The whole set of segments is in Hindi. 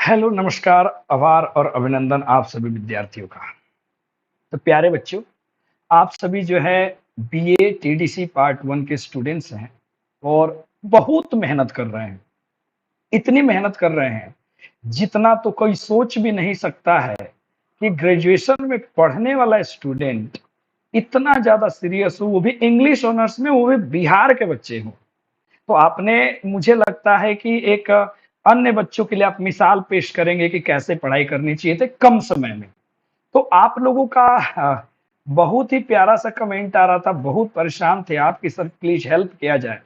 हेलो, नमस्कार, आभार और अभिनंदन आप सभी विद्यार्थियों का। तो प्यारे बच्चों, आप सभी जो है बीए टीडीसी पार्ट 1 के स्टूडेंट्स हैं और बहुत मेहनत कर रहे हैं। इतनी मेहनत कर रहे हैं, जितना तो कोई सोच भी नहीं सकता है कि ग्रेजुएशन में पढ़ने वाला स्टूडेंट इतना ज़्यादा सीरियस हो, वो भी इंग्लिश ऑनर्स में, वो भी बिहार के बच्चे हों। तो आपने मुझे लगता है कि एक अन्य बच्चों के लिए आप मिसाल पेश करेंगे कि कैसे पढ़ाई करनी चाहिए थी कम समय में। तो आप लोगों का बहुत ही प्यारा सा कमेंट आ रहा था, बहुत परेशान थे आप कि सर प्लीज हेल्प किया जाए।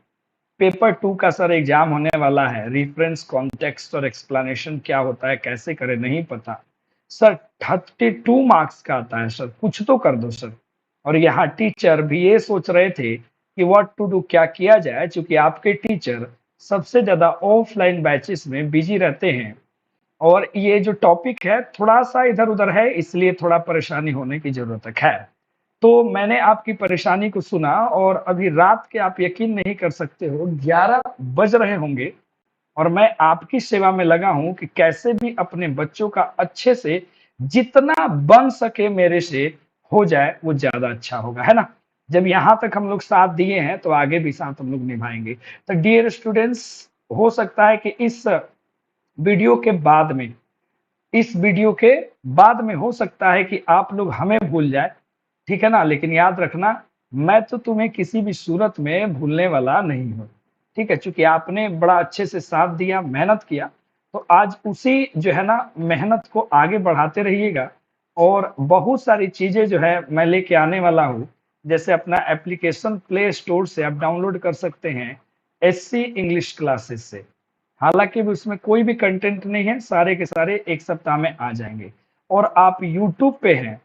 पेपर 2 का सर एग्जाम होने वाला है, रेफरेंस कॉन्टेक्स्ट और एक्सप्लेनेशन क्या होता है, कैसे करें नहीं पता। सर 32 मार्क्स का आता है सर, कुछ तो कर दो सर। और यहाँ टीचर भी ये सोच रहे थे कि व्हाट टू डू, क्या किया जाए, क्योंकि आपके टीचर सबसे ज्यादा ऑफलाइन बैचेस में बिजी रहते हैं और ये जो टॉपिक है थोड़ा सा इधर उधर है, इसलिए थोड़ा परेशानी होने की जरूरत है। खैर, तो मैंने आपकी परेशानी को सुना और अभी रात के आप यकीन नहीं कर सकते हो 11 बज रहे होंगे और मैं आपकी सेवा में लगा हूं कि कैसे भी अपने बच्चों का अच्छे से जितना बन सके मेरे से हो जाए वो ज्यादा अच्छा होगा, है ना। जब यहाँ तक हम लोग साथ दिए हैं तो आगे भी साथ हम लोग निभाएंगे। तो डियर स्टूडेंट्स, हो सकता है कि वीडियो के बाद में इस वीडियो के बाद में हो सकता है कि आप लोग हमें भूल जाए, ठीक है ना। लेकिन याद रखना, मैं तो तुम्हें किसी भी सूरत में भूलने वाला नहीं हूँ, ठीक है। चूंकि आपने बड़ा अच्छे से साथ दिया, मेहनत किया, तो आज उसी जो है ना मेहनत को आगे बढ़ाते रहिएगा। और बहुत सारी चीजें जो है मैं लेके आने वाला हूँ। जैसे अपना एप्लीकेशन प्ले स्टोर से आप डाउनलोड कर सकते हैं, एससी इंग्लिश क्लासेस से। हालांकि भी उसमें कोई भी कंटेंट नहीं है, सारे के सारे एक सप्ताह में आ जाएंगे। और आप यूट्यूब पे हैं,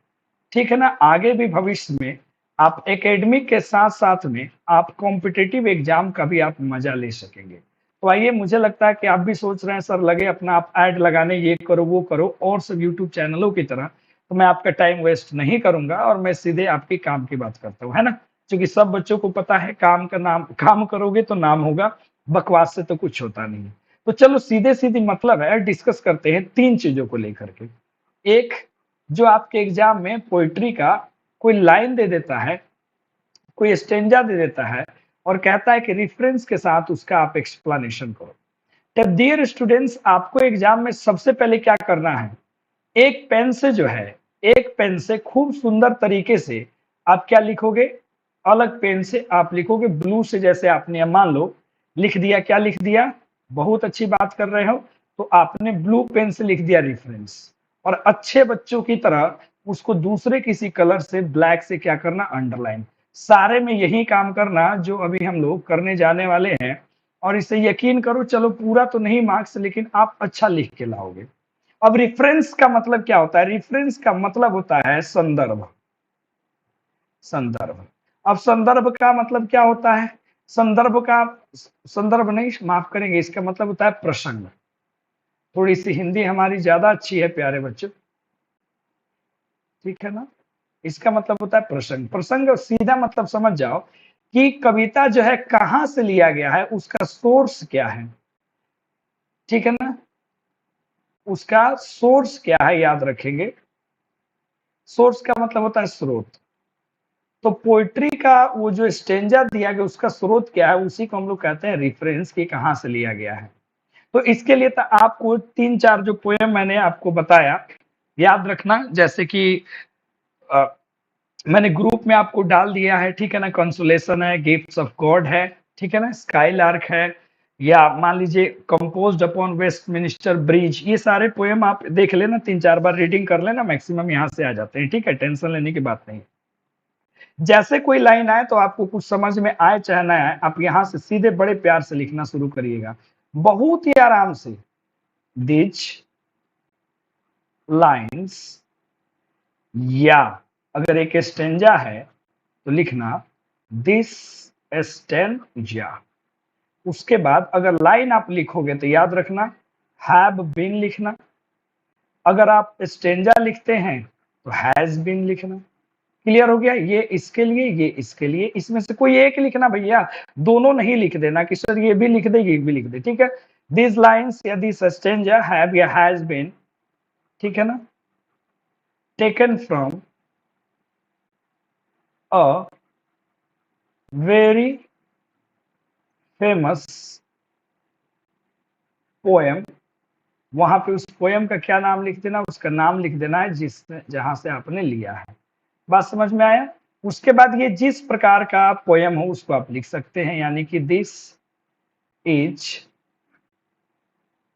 ठीक है ना। आगे भी भविष्य में आप एकेडमिक के साथ साथ में आप कॉम्पिटिटिव एग्जाम का भी आप मजा ले सकेंगे। तो आइए, मुझे लगता है कि आप भी सोच रहे हैं सर लगे अपना आप ऐड लगाने, ये करो वो करो और सब यूट्यूब चैनलों की तरह। तो मैं आपका टाइम वेस्ट नहीं करूंगा और मैं सीधे आपके काम की बात करता हूँ, है ना। क्योंकि सब बच्चों को पता है काम का नाम, काम करोगे तो नाम होगा, बकवास से तो कुछ होता नहीं है। तो चलो सीधे सीधी मतलब है, डिस्कस करते हैं तीन चीजों को लेकर के। एक, जो आपके एग्जाम में पोइट्री का कोई लाइन दे देता है, कोई स्टेंजा दे देता है और कहता है कि रेफरेंस के साथ उसका आप एक्सप्लेनेशन करो। तो डियर स्टूडेंट्स, आपको एग्जाम में सबसे पहले क्या करना है, एक पेन से जो है, एक पेन से खूब सुंदर तरीके से आप क्या लिखोगे, अलग पेन से आप लिखोगे ब्लू से। जैसे आपने मान लो लिख दिया, क्या लिख दिया, बहुत अच्छी बात कर रहे हो, तो आपने ब्लू पेन से लिख दिया रेफरेंस। और अच्छे बच्चों की तरह उसको दूसरे किसी कलर से, ब्लैक से क्या करना, अंडरलाइन। सारे में यही काम करना जो अभी हम लोग करने जाने वाले हैं। और इसे यकीन करो, चलो पूरा तो नहीं मार्क्स, लेकिन आप अच्छा लिख के लाओगे। अब रेफरेंस का मतलब क्या होता है, रेफरेंस का मतलब होता है संदर्भ। संदर्भ, अब संदर्भ का मतलब क्या होता है, संदर्भ का, संदर्भ नहीं, माफ करेंगे, इसका मतलब होता है प्रसंग। थोड़ी सी हिंदी हमारी ज्यादा अच्छी है प्यारे बच्चों, ठीक है ना। इसका मतलब होता है प्रसंग। प्रसंग सीधा मतलब समझ जाओ कि कविता जो है कहां से लिया गया है, उसका सोर्स क्या है, ठीक है ना। उसका सोर्स क्या है याद रखेंगे, सोर्स का मतलब होता है स्रोत। तो पोइट्री का वो जो स्टेंजा दिया गया उसका स्रोत क्या है, उसी को हम लोग कहते हैं रेफरेंस, की कहां से लिया गया है। तो इसके लिए तो आपको तीन चार जो पोएम मैंने आपको बताया याद रखना। जैसे कि अ, मैंने ग्रुप में आपको डाल दिया है, ठीक है ना। कंसोलेशन है, गिफ्ट्स ऑफ गॉड है, ठीक है ना, स्काई लार्क है, या मान लीजिए composed upon Westminster Bridge. ये सारे पोएम आप देख लेना, तीन चार बार रीडिंग कर लेना, मैक्सिमम यहाँ से आ जाते हैं, ठीक है, टेंशन लेने की बात नहीं। जैसे कोई लाइन आए तो आपको कुछ समझ में आए चाहे ना आए, आप यहां से सीधे बड़े प्यार से लिखना शुरू करिएगा, बहुत ही आराम से। दिज लाइन्स, या अगर एक स्टेंजा है तो लिखना दिस स्टेंजा। उसके बाद अगर लाइन आप लिखोगे तो याद रखना हैव बीन लिखना। अगर आप स्टेंजा लिखते हैं तो हैज बीन लिखना। क्लियर हो गया, ये इसके लिए, ये इसके लिए, इसमें से कोई एक लिखना भैया, दोनों नहीं लिख देना कि सर ये भी लिख दे ये भी लिख दे, ठीक है। दिस लाइन्स या दिस स्टेंजा हैव या हैज बीन, ठीक है ना, taken from a very famous poem. वहां पे उस पोएम का क्या नाम लिख देना, उसका नाम लिख देना है जिस जहां से आपने लिया है। बात समझ में आया? उसके बाद ये जिस प्रकार का पोएम हो उसको आप लिख सकते हैं, यानी कि दिस इज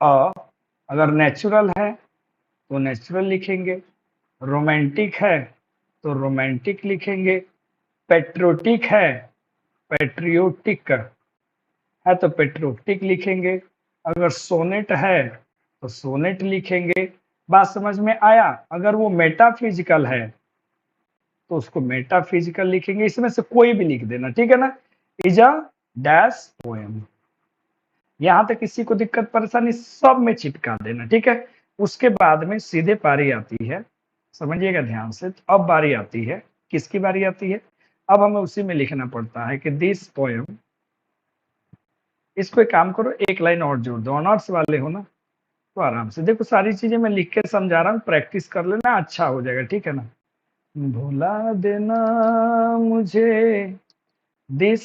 अ, अगर नेचुरल है तो नेचुरल लिखेंगे, रोमांटिक है तो रोमांटिक लिखेंगे, पेट्रोटिक है, पेट्रियोटिक है तो पेट्रोटिक लिखेंगे, अगर सोनेट है तो सोनेट लिखेंगे। बात समझ में आया? अगर वो मेटाफिजिकल है तो उसको मेटाफिजिकल लिखेंगे, इसमें से कोई भी लिख देना, ठीक है ना। इज अ डैश पोएम, यहां तक किसी को दिक्कत परेशानी सब में चिपका देना, ठीक है। उसके बाद में सीधे पारी आती है, समझिएगा ध्यान से। तो अब बारी आती है, किसकी बारी आती है? अब हमें उसी में लिखना पड़ता है कि दिस पोएम, इसको एक काम करो, एक लाइन और जोड़ दो, ऑनर्स वाले हो ना तो आराम से देखो, सारी चीजें मैं लिख के समझा रहा हूँ, प्रैक्टिस कर लेना, अच्छा हो जाएगा, ठीक है ना। भुला देना मुझे दिस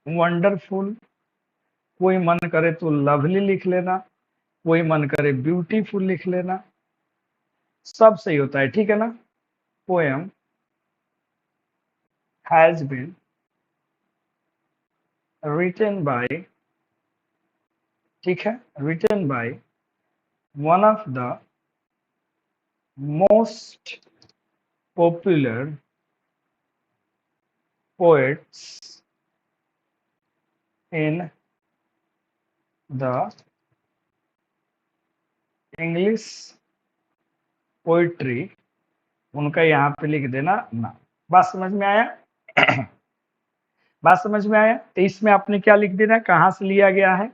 वंडरफुल, कोई मन करे तो लवली लिख लेना, कोई मन करे ब्यूटीफुल लिख लेना, सब सही होता है, ठीक है ना। Poem has been written by, ठीक है, written by one of the most popular poets in the English poetry, उनका यहाँ पे लिख देना ना। बात समझ में आया? बात समझ में आया? तो इसमें आपने क्या लिख देना, कहाँ से लिया गया है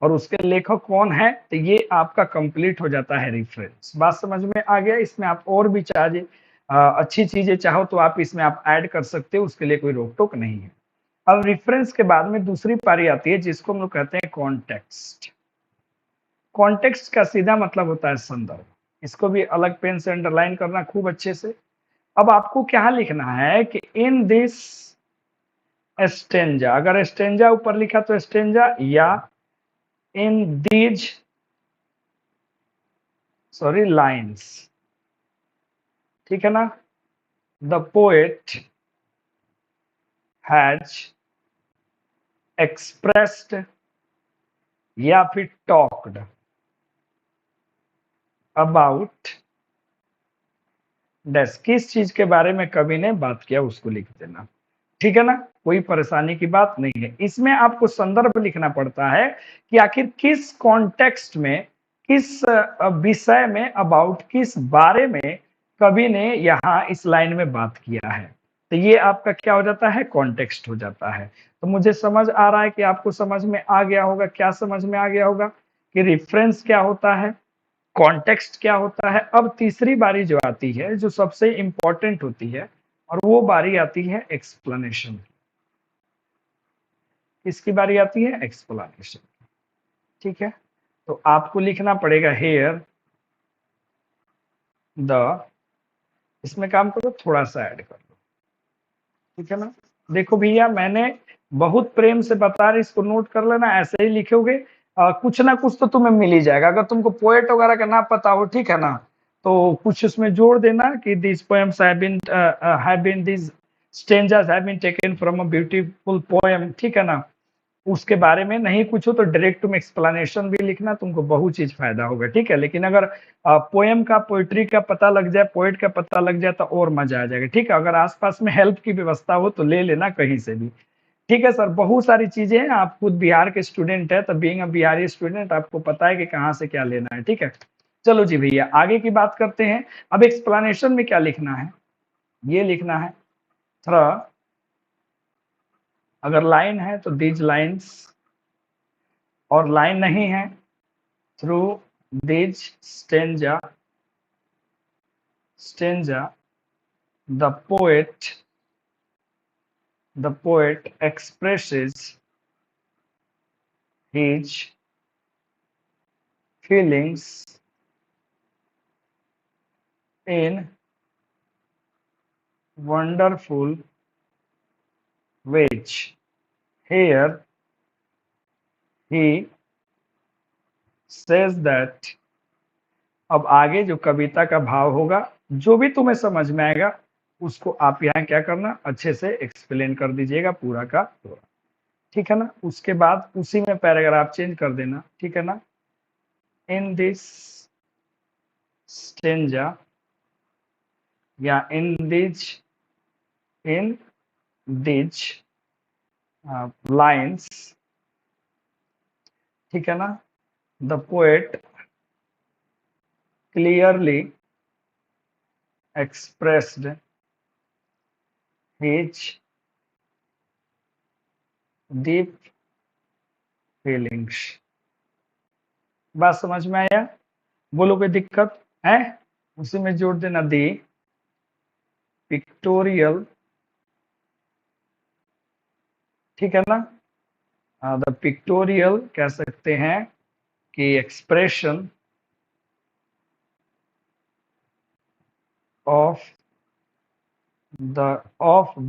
और उसके लेखक कौन है, तो ये आपका कंप्लीट हो जाता है रेफरेंस। बात समझ में आ गया? इसमें आप और भी चाहे अच्छी चीजें चाहो तो आप इसमें आप ऐड कर सकते हो, उसके लिए कोई रोक टोक नहीं है। अब रेफरेंस के बाद में दूसरी पारी आती है जिसको हम लोग कहते हैं कॉन्टेक्स्ट। कॉन्टेक्स्ट का सीधा मतलब होता है संदर्भ, इसको भी अलग पेन से अंडरलाइन करना खूब अच्छे से। अब आपको क्या लिखना है कि इन दिस स्टेंजा, अगर स्टेंजा ऊपर लिखा तो स्टेंजा, या इन दीज, सॉरी, लाइन्स, ठीक है ना, द पोएट हैज एक्सप्रेस्ड या फिर टॉक्ड अबाउट डैश, किस चीज के बारे में कवि ने बात किया उसको लिख देना, ठीक है ना। कोई परेशानी की बात नहीं है। इसमें आपको संदर्भ लिखना पड़ता है कि आखिर किस कॉन्टेक्स्ट में, किस विषय में, अबाउट किस बारे में कवि ने यहाँ इस लाइन में बात किया है। तो ये आपका क्या हो जाता है, कॉन्टेक्स्ट हो जाता है। तो मुझे समझ आ रहा है कि आपको समझ में आ गया होगा। क्या समझ में आ गया होगा कि रेफरेंस क्या होता है, कॉन्टेक्स्ट क्या होता है। अब तीसरी बारी जो आती है, जो सबसे इंपॉर्टेंट होती है, और वो बारी आती है एक्सप्लेनेशन। किसकी बारी आती है, एक्सप्लेनेशन, ठीक है। तो आपको लिखना पड़ेगा हेयर द, इसमें काम करो, थोड़ा सा ऐड कर लो, ठीक है ना। देखो भैया, मैंने बहुत प्रेम से बता रही, इसको नोट कर लेना, ऐसे ही लिखोगे कुछ ना कुछ तो तुम्हें मिल ही जाएगा। अगर तुमको पोएट वगैरह का ना पता हो, ठीक है ना, तो कुछ उसमें जोड़ देना कि this poems have been this stanzas have been taken from a beautiful poem, ठीक है ना। उसके बारे में नहीं कुछ हो तो डायरेक्ट तुम एक्सप्लेनेशन भी लिखना, तुमको बहुत चीज फायदा होगा, ठीक है। लेकिन अगर पोएम का, पोइट्री का पता लग जाए, पोएट का पता लग जाए तो और मजा आ जाएगा, ठीक है। अगर आसपास में हेल्प की व्यवस्था हो तो ले लेना कहीं से भी, ठीक है सर। बहुत सारी चीजें हैं, आप खुद बिहार के स्टूडेंट है, तो बीइंग अ बिहारी स्टूडेंट आपको पता है कि कहाँ से क्या लेना है, ठीक है। चलो जी भैया, आगे की बात करते हैं। अब एक्सप्लेनेशन में क्या लिखना है, ये लिखना है थ्रा, अगर लाइन है तो दीज लाइन्स, और लाइन नहीं है through these stanza the poet expresses his feelings in wonderful ways. Here he says that, अब आगे जो कविता का भाव होगा, जो भी तुम्हें समझ में आएगा उसको आप यहाँ क्या करना, अच्छे से एक्सप्लेन कर दीजिएगा पूरा का पूरा, ठीक है ना। उसके बाद उसी में पैराग्राफ चेंज कर देना, ठीक है ना। इन दिस स्टेंजा या इन दिज लाइन्स, ठीक है ना, the poet clearly expressed his deep feelings। बात समझ में आया? बोलो कोई दिक्कत है? उसी में जोड़ देना दी पिक्टोरियल, ठीक है ना। द पिक्टोरियल कह सकते हैं कि expression of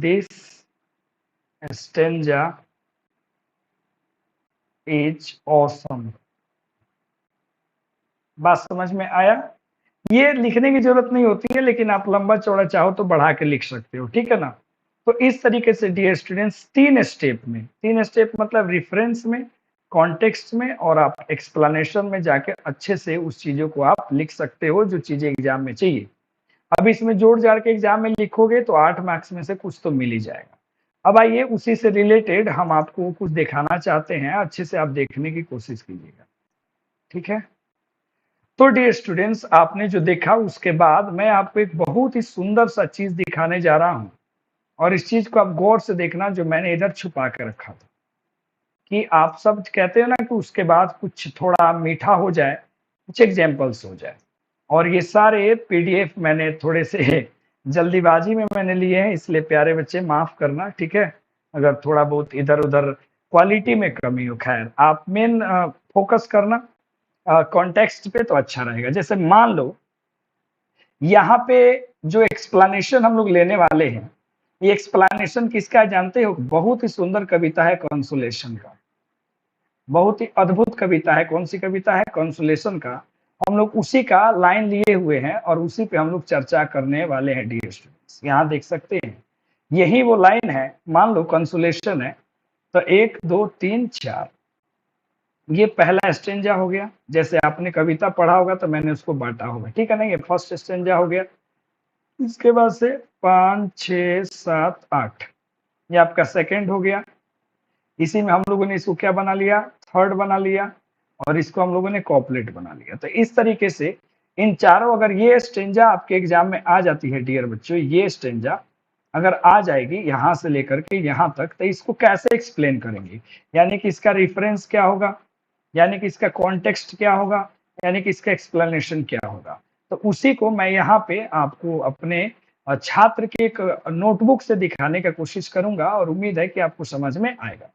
this stanza is awesome. बात समझ में आया? ये लिखने की जरूरत नहीं होती है, लेकिन आप लंबा चौड़ा चाहो तो बढ़ा के लिख सकते हो, ठीक है ना। तो इस तरीके से डियर स्टूडेंट्स, तीन स्टेप मतलब रेफरेंस में, कॉन्टेक्स्ट में और आप एक्सप्लेनेशन में जाके अच्छे से उस चीजों को आप लिख सकते हो जो चीजें एग्जाम में चाहिए। अब इसमें जोड़ जाड़ के एग्जाम में लिखोगे तो 8 मार्क्स में से कुछ तो मिल ही जाएगा। अब आइए उसी से रिलेटेड हम आपको कुछ दिखाना चाहते हैं, अच्छे से आप देखने की कोशिश कीजिएगा, ठीक है। तो डियर स्टूडेंट्स, आपने जो देखा उसके बाद मैं आपको एक बहुत ही सुंदर सा चीज दिखाने जा रहा हूं, और इस चीज को आप गौर से देखना जो मैंने इधर छुपा के रखा था, कि आप सब कहते हो ना कि उसके बाद कुछ थोड़ा मीठा हो जाए, कुछ एग्जाम्पल्स हो जाए। और ये सारे पीडीएफ मैंने थोड़े से जल्दीबाजी में मैंने लिए हैं, इसलिए प्यारे बच्चे माफ करना, ठीक है, अगर थोड़ा बहुत इधर उधर क्वालिटी में कमी हो। खैर आप मेन फोकस करना कॉन्टेक्स्ट पे तो अच्छा रहेगा। जैसे मान लो यहाँ पे जो एक्सप्लेनेशन हम लोग लेने वाले हैं, ये एक्सप्लेनेशन किसका है जानते हो? बहुत ही सुंदर कविता है कंसोलेशन का, बहुत ही अद्भुत कविता है। कौन सी कविता है? कंसोलेशन का। हम लोग उसी का लाइन लिए हुए हैं और उसी पे हम लोग चर्चा करने वाले हैं डियर स्टूडेंट्स। यहाँ देख सकते हैं, यही वो लाइन है। मान लो कंसोलेशन है तो 1 2 3 4, ये पहला स्टेंजा हो गया। जैसे आपने कविता पढ़ा होगा तो मैंने उसको बांटा होगा, ठीक है ना। ये फर्स्ट स्टेंजा हो गया। इसके बाद से 5 6 7 8, ये आपका सेकंड हो गया। इसी में हम लोगों ने इसको क्या बना लिया? थर्ड बना लिया, और इसको हम लोगों ने कॉपलेट बना लिया। तो इस तरीके से इन चारों, अगर ये स्टेंजा आपके एग्जाम में आ जाती है डियर बच्चों, ये स्टेंजा अगर आ जाएगी यहां से लेकर के यहां तक, तो इसको कैसे एक्सप्लेन करेंगे? यानी कि इसका रेफरेंस क्या होगा, यानी कि इसका कॉन्टेक्स्ट क्या होगा, यानी कि इसका एक्सप्लेनेशन क्या होगा। तो उसी को मैं यहाँ पे आपको अपने छात्र के एक नोटबुक से दिखाने का कोशिश करूंगा, और उम्मीद है कि आपको समझ में आएगा।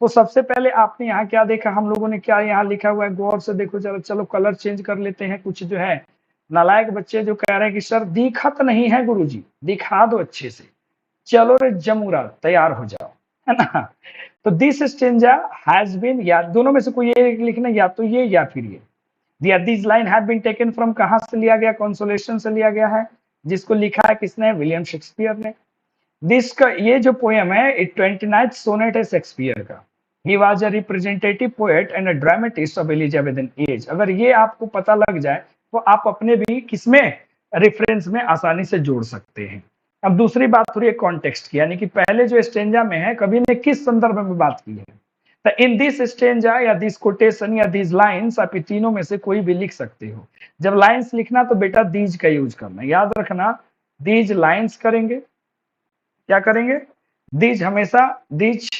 तो सबसे पहले आपने यहाँ क्या देखा, हम लोगों ने क्या यहाँ लिखा हुआ है, गौर से देखो जरा। चलो कलर चेंज कर लेते हैं। कुछ जो है नालायक बच्चे जो कह रहे हैं कि सर दिखत नहीं है गुरुजी, दिखा दो अच्छे से। चलो रे जमुरा, तैयार हो जाओ, है ना। तो दिस स्टेंजा हैज बीन, या दोनों में से कोई एक लिखना, या तो ये या फिर ये। This line have been taken from, कहां से लिया गया? कंसोलेशन से लिया गया है, जिसको लिखा है किसने? विलियम शेक्सपियर ने। दिस का ये जो पोएम है, 29th सोनेट है शेक्सपियर का। He was a representative poet and a dramatist of Elizabethan age. अगर ये आपको पता लग जाए तो आप अपने भी किसमें रेफरेंस में आसानी से जोड़ सकते हैं। अब दूसरी बात थोड़ी कॉन्टेक्स्ट की, यानी कि पहले जो स्टेंजा में है कवि ने किस संदर्भ में बात की है। तो इन दिस स्टेंजा या दिस कोटेशन या दिस लाइन्स, आप तीनों में से कोई भी लिख सकते हो। जब लाइन्स लिखना तो बेटा दीज का यूज करना, याद रखना। दीज लाइन्स करेंगे, क्या करेंगे? दीज, हमेशा दीज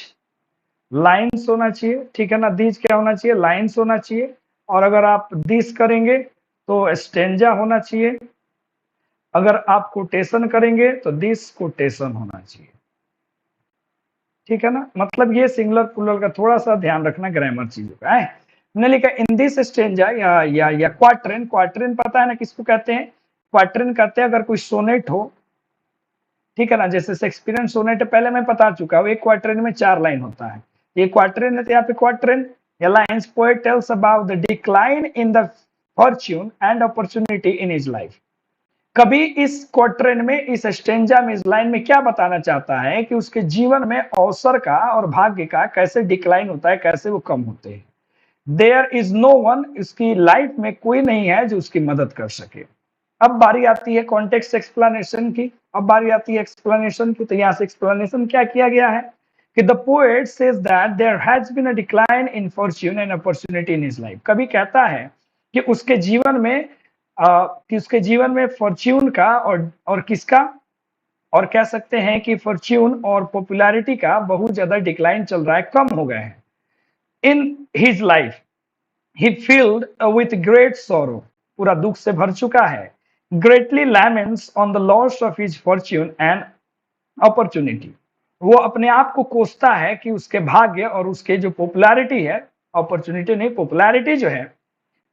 लाइन्स होना चाहिए, ठीक है ना। दीज क्या होना चाहिए? लाइन्स होना चाहिए। और अगर आप दिस करेंगे तो स्टेंजा होना चाहिए। अगर आप कोटेशन करेंगे तो दिस कोटेशन होना चाहिए। ठीक है ना, मतलब ये सिंगुलर प्लूरल का थोड़ा सा ध्यान रखना ग्रामर चीजों का है। हमने लिखा इन दिस स्टेंजा या क्वाट्रेन, क्वाट्रेन पता है ना किसको कहते हैं, क्वाट्रेन कहते हैं अगर कोई सोनेट हो, ठीक है ना, जैसे शेक्सपियरियन सोनेट पहले मैं बता चुका हूँ, एक क्वाट्रेन में 4 लाइन होता है, ये क्वाट्रेन है, तो यहाँ पे क्वाट्रेन या lines poet tells about the decline in the Fortune and opportunity in his life. कभी इस क्वाट्रेन में, इस स्टेंजा में, इस लाइन में क्या बताना चाहता है कि उसके जीवन में अवसर का और भाग्य का कैसे डिक्लाइन होता है, कैसे वो कम होते हैं। देयर इज नो वन, इसकी लाइफ में कोई नहीं है जो उसकी मदद कर सके। अब बारी आती है कॉन्टेक्स्ट एक्सप्लेनेशन की, अब बारी आती है एक्सप्लेनेशन की। तो यहां से एक्सप्लेनेशन क्या किया गया है कि the poet says that there has been a decline in fortune and opportunity in his life. कभी कहता है कि उसके जीवन में फॉर्च्यून का और किसका, और कह सकते हैं कि फॉर्च्यून और पॉपुलैरिटी का बहुत ज्यादा डिक्लाइन चल रहा है, कम हो गए हैं। इन his life he field with great सोरो, पूरा दुख से भर चुका है। Greatly laments on the loss of his Fortune and opportunity, वो अपने आप को कोसता है कि उसके भाग्य और उसके जो पॉपुलैरिटी है, अपॉर्चुनिटी नहीं पॉपुलैरिटी जो है,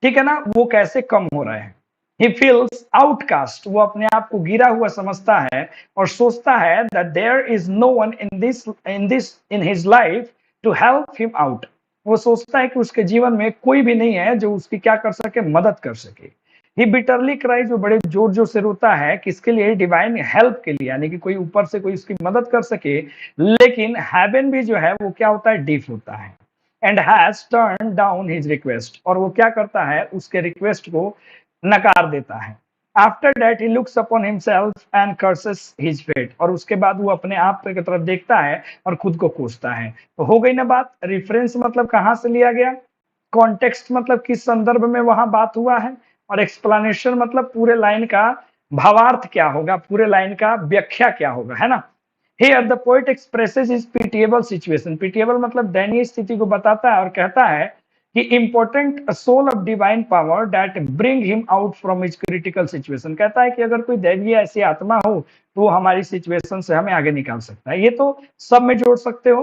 ठीक है ना, वो कैसे कम हो रहे हैं। ही फील्स आउटकास्ट, वो अपने आप को गिरा हुआ समझता है और सोचता है that there is no one in his life to help him out. वो सोचता है कि उसके जीवन में कोई भी नहीं है जो उसकी क्या कर सके, मदद कर सके। ही बिटरली क्राइज, जो बड़े जोर जोर से रोता है किसके लिए, डिवाइन हेल्प के लिए, यानी कि कोई ऊपर से कोई उसकी मदद कर सके। लेकिन हेवन भी जो है वो क्या होता है, डीफ होता है। And has turn down his request, और वो क्या करता है, उसके रिक्वेस्ट को नकार देता है। After that he looks upon himself and curses his fate, और उसके बाद वो अपने आप की तरफ देखता है और खुद को कोसता है। तो हो गई ना बात। रेफरेंस मतलब कहां से लिया गया, कॉन्टेक्स्ट मतलब किस संदर्भ में वहां बात हुआ है, और एक्सप्लेनेशन मतलब पूरे लाइन का भावार्थ क्या होगा, पूरे लाइन का व्याख्या क्या होगा, है ना। Here the poet expresses his pitiable situation. Pitiable मतलब दयनीय स्थिति को बताता है और कहता है कि important a soul of divine power that bring him out from his critical situation. कहता है कि अगर कोई दैवीय ऐसी आत्मा हो तो वो हमारी सिचुएशन से हमें आगे निकाल सकता है। ये तो सब में जोड़ सकते हो।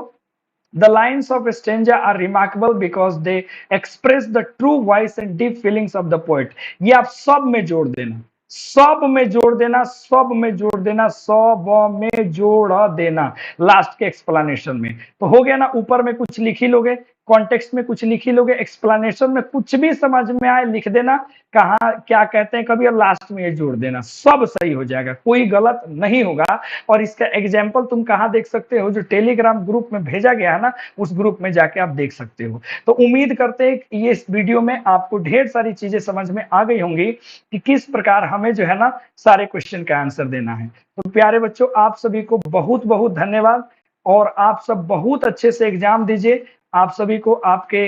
The lines of stanza are remarkable because they express the true voice and deep feelings of the poet. ये आप सब में जोड़ देना, सब में जोड़ देना, सब में जोड़ देना, सब में जोड़ देना लास्ट के एक्सप्लेनेशन में। तो हो गया ना, ऊपर में कुछ लिख ही लोगे, कॉन्टेक्स्ट में कुछ लिख ही लोगे, एक्सप्लेनेशन में कुछ भी समझ में आए लिख देना, कहा क्या कहते हैं कभी, और लास्ट में ये जोड़ देना, सब सही हो जाएगा, कोई गलत नहीं होगा। और इसका एग्जाम्पल तुम कहाँ देख सकते हो, जो टेलीग्राम ग्रुप में भेजा गया है ना, उस ग्रुप में जाके आप देख सकते हो। तो उम्मीद करते हैं कि ये इस वीडियो में आपको ढेर सारी चीजें समझ में आ गई होंगी कि किस प्रकार हमें जो है ना सारे क्वेश्चन का आंसर देना है। तो प्यारे बच्चों, आप सभी को बहुत बहुत धन्यवाद, और आप सब बहुत अच्छे से एग्जाम दीजिए। आप सभी को आपके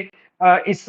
इस